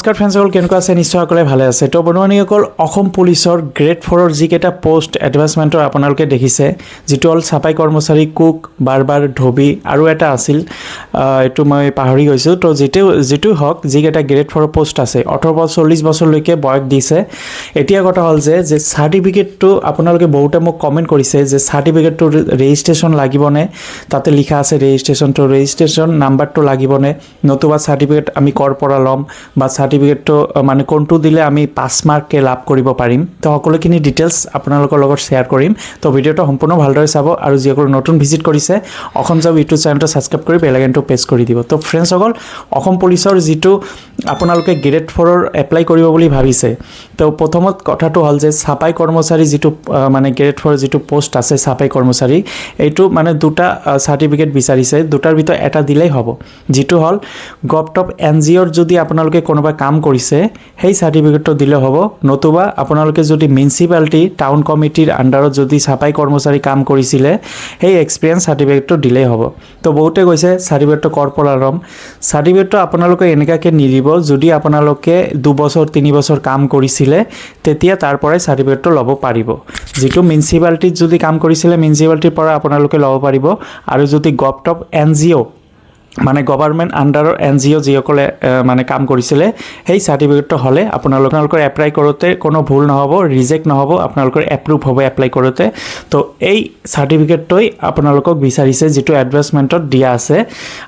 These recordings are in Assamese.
নমস্কাৰ ফ্ৰেণ্ডসকল, কেনেকুৱা আছে? নিশ্চয় সকলে ভালে আছে। তো বন্ধুবান্ধৱীসকল, অসম পুলিচৰ গ্ৰেড 4ৰ যিকেইটা পোষ্ট এডভাৰ্টাইজমেণ্টৰ আপোনালোকে দেখিছে, যিটো হ'ল চাফাই কৰ্মচাৰী, কুক, বাৰ্বাৰ, ধোবী আৰু এটা আছিল, এইটো মই পাহৰি গৈছোঁ। তো যিটো হওক, যিকেইটা গ্ৰেড 4ৰ পোষ্ট আছে, 18 পৰা 40 বছৰলৈকে বয়স দিছে। এতিয়া কথা হ'ল যে চাৰ্টিফিকেটটো আপোনালোকে বহুতে মোক কমেণ্ট কৰিছে যে চাৰ্টিফিকেটটো ৰেজিষ্ট্ৰেশ্যন লাগিবনে, তাতে লিখা আছে ৰেজিষ্ট্ৰেশ্যন নাম্বাৰটো লাগিবনে, নতুবা চাৰ্টিফিকেট আমি ক'ৰ পৰা ল'ম, বা চাৰ্টিফিকেটটো মানে কোনটো দিলে আমি 5 মাৰ্ককে লাভ কৰিব পাৰিম। তো সকলোখিনি ডিটেইলছ আপোনালোকৰ লগত শ্বেয়াৰ কৰিম। তো ভিডিঅ'টো সম্পূৰ্ণ ভালদৰে চাব, আৰু যিসকল নতুন ভিজিট কৰিছে অসম জব ইউটিউব চেনেলটো ছাবস্ক্ৰাইব কৰি বেল আইকনটো প্ৰেছ কৰি দিব। তো ফ্ৰেণ্ডসকল, অসম পুলিচৰ যিটো আপোনালোকে গ্ৰেড 4ৰ এপ্লাই কৰিব বুলি ভাবিছে, তো প্ৰথমত কথাটো হ'ল যে চাফাই কৰ্মচাৰী যিটো মানে গ্ৰেড 4ৰ যিটো পোষ্ট আছে চাফাই কৰ্মচাৰী, এইটো মানে দুটা চাৰ্টিফিকেট বিচাৰিছে, দুটাৰ ভিতৰত এটা দিলেই হ'ব। যিটো হ'ল গভটপ NGOৰ যদি আপোনালোকে কোনোবা কাম কৰিছে সেই চাৰ্টিফিকেটটো দিলে হ'ব, নতুবা আপোনালোকে যদি মিউনিচিপালিটি টাউন কমিটিৰ আণ্ডাৰত যদি চাফাই কৰ্মচাৰী কাম কৰিছিলে সেই এক্সপিৰিয়েঞ্চ চাৰ্টিফিকেটটো দিলেই হ'ব। তো বহুতে কৈছে চাৰ্টিফিকেটটো ক'ৰ পৰা ল'ম। চাৰ্টিফিকেটটো আপোনালোকে এনেকুৱাকৈ নিদিব, যদি আপোনালোকে 2 বছৰ 3 বছৰ কাম কৰিছিলে তেতিয়া তাৰ পৰাই চাৰ্টিফিকেটটো ল'ব পাৰিব। যিটো মিউনিচিপালিটিত যদি কাম কৰিছিলে মিউনিচিপালিটিৰ পৰা আপোনালোকে ল'ব পাৰিব, আৰু যদি গভটপ NGO মানে গভৰ্ণমেণ্ট আণ্ডাৰৰ NGO যিসকলে মানে কাম কৰিছিলে সেই চাৰ্টিফিকেটটো হ'লে আপোনালোকৰ এপ্লাই কৰোঁতে কোনো ভুল নহ'ব, ৰিজেক্ট নহ'ব, আপোনালোকৰ এপ্ৰুভ হ'ব এপ্লাই কৰোঁতে। তো এই চাৰ্টিফিকেটটোই আপোনালোকক বিচাৰিছে, যিটো এডভাৰ্টাইজমেণ্টত দিয়া আছে।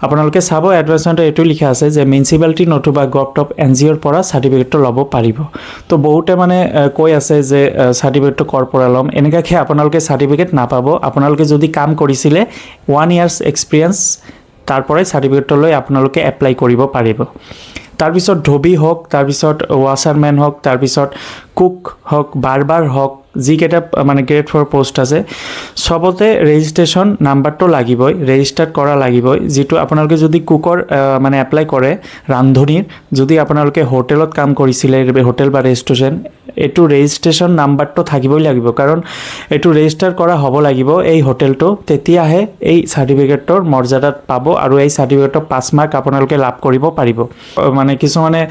আপোনালোকে চাব, এডভাৰ্টাইজমেণ্টত এইটো লিখা আছে যে মিউনিচিপালিটি নতুবা গভটপ NGOৰ পৰা চাৰ্টিফিকেটটো ল'ব পাৰিব। তো বহুতে মানে কৈ আছে যে চাৰ্টিফিকেটটো ক'ৰ পৰা ল'ম। এনেকুৱাকৈ আপোনালোকে চাৰ্টিফিকেট নাপাব। আপোনালোকে যদি কাম কৰিছিলে 1 ইয়াৰ্ছ এক্সপিৰিয়েঞ্চ, তাৰ পৰাই চাৰ্টিফিকেটটো লৈ আপোনালোকে এপ্লাই কৰিব পাৰিব। তাৰপিছত ধোবী হওক, তাৰপিছত ৱাছাৰমেন হওক, তাৰপিছত কুক হওক, বাৰ্বাৰ হওক, যিকেইটা মানে গ্ৰেড 4 পোষ্ট আছে চবতে ৰেজিষ্ট্ৰেশ্যন নাম্বাৰটো লাগিবই, ৰেজিষ্টাৰ্ড কৰা লাগিবই। যিটো আপোনালোকে যদি কুকৰ মানে এপ্লাই কৰে, ৰান্ধনীৰ, যদি আপোনালোকে হোটেলত কাম কৰিছিলে, হোটেল বা ৰেষ্টুৰেণ্ট, এইটো ৰেজিষ্ট্ৰেশ্যন নাম্বাৰটো থাকিবই লাগিব, কাৰণ এইটো ৰেজিষ্টাৰ কৰা হ'ব লাগিব এই হোটেলটো, তেতিয়াহে এই চাৰ্টিফিকেটৰ মৰ্যাদাত পাব, আৰু এই চাৰ্টিফিকেটৰ 5 মাৰ্ক আপোনালোকে লাভ কৰিব পাৰিব। মানে কিছুমানে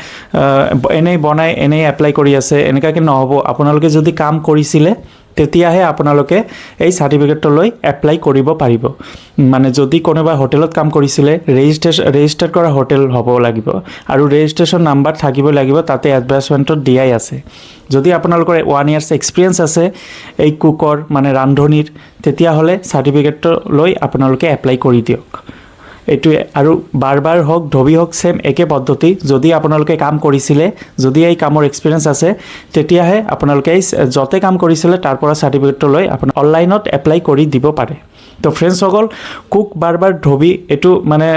এনেই এপ্লাই কৰি আছে, এনেকুৱাকৈ নহ'ব। আপোনালোকে যদি কাম কৰিছিলে তেতিয়াহে আপোনালোকে এই চাৰ্টিফিকেটটো লৈ এপ্লাই কৰিব পাৰিব। মানে যদি কোনোবা হোটেলত কাম কৰিছিলে ৰেজিষ্টাৰ কৰা হোটেল হ'ব লাগিব, আৰু ৰেজিষ্ট্ৰেশ্যন নাম্বাৰ থাকিব লাগিব, তাতে এডভাৰ্টাইজমেণ্টত দিয়াই আছে। যদি আপোনালোকৰ 1 ইয়াৰ্ছ এক্সপিৰিয়েঞ্চ আছে এই কুকৰ মানে ৰান্ধনীৰ, তেতিয়াহ'লে চাৰ্টিফিকেটটো লৈ আপোনালোকে এপ্লাই কৰি দিয়ক। এইটোৱে। আৰু বাৰ্বাৰ হওক, ধোবী হওক, ছেম একে পদ্ধতি। যদি আপোনালোকে কাম কৰিছিলে, যদি এই কামৰ এক্সপিৰিয়েঞ্চ আছে, তেতিয়াহে আপোনালোকে য'তে কাম কৰিছিলে তাৰ পৰা চাৰ্টিফিকেটটো লৈ আপোনাৰ অনলাইনত এপ্লাই কৰি দিব পাৰে। তো ফ্ৰেণ্ডসকল, কুক, বাৰ্বাৰ, ধোবী এইটো মানে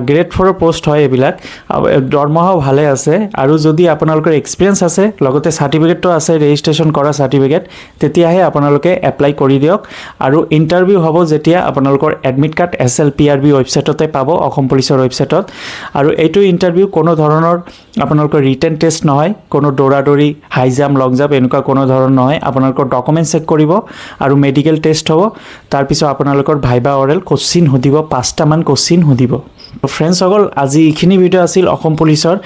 গ্ৰেড 4ৰ পোষ্ট হয় এইবিলাক। দৰমহাও ভালে আছে, আৰু যদি আপোনালোকৰ এক্সপিৰিয়েঞ্চ আছে লগতে চাৰ্টিফিকেটটো আছে ৰেজিষ্ট্ৰেশ্যন কৰা চাৰ্টিফিকেট, তেতিয়াহে আপোনালোকে এপ্লাই কৰি দিয়ক। আৰু ইণ্টাৰভিউ হ'ব যেতিয়া আপোনালোকৰ এডমিট কাৰ্ড SLPRB ৱেবছাইটতে পাব, অসম পুলিচৰ ৱেবছাইটত। আৰু এইটো ইণ্টাৰভিউ কোনো ধৰণৰ আপোনালোকৰ ৰিটেন টেষ্ট নহয়, কোনো দৌৰা-দৌৰি, হাই জাম্প, লং জাম্প এনেকুৱা কোনো ধৰণৰ নহয়। আপোনালোকৰ ডকুমেণ্ট চেক কৰিব আৰু মেডিকেল টেষ্ট হ'ব। তাৰপিছত আপোনালোকৰ ভাইবা অৰেল কোশ্চিন সুধিব, 5টামান কোশ্চিন সুধিব। ফ্ৰেণ্ডসকল, আজি এইখিনি ভিডিঅ' আছিল অসম পুলিচৰ।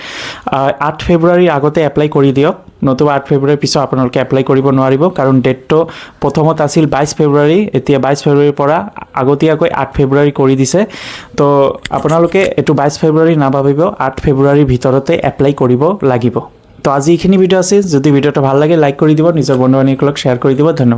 8 ফেব্ৰুৱাৰীৰ আগতে এপ্লাই কৰি দিয়ক, নতুবা 8 ফেব্ৰুৱাৰীৰ পিছত আপোনালোকে এপ্লাই কৰিব নোৱাৰিব, কাৰণ ডেটটো প্ৰথমত আছিল 22 ফেব্ৰুৱাৰী, এতিয়া 22 ফেব্ৰুৱাৰীৰ পৰা আগতীয়াকৈ 8 ফেব্ৰুৱাৰী কৰি দিছে। তো আপোনালোকে এইটো 22 ফেব্ৰুৱাৰী নাভাবিব, 8 ফেব্ৰুৱাৰীৰ ভিতৰতে এপ্লাই কৰিব লাগিব। তো আজি এইখিনি ভিডিঅ' আছিল। যদি ভিডিঅ'টো ভাল লাগে লাইক কৰি দিব, নিজৰ বন্ধু বান্ধৱীসকলক শ্বেয়াৰ কৰি দিব। ধন্যবাদ।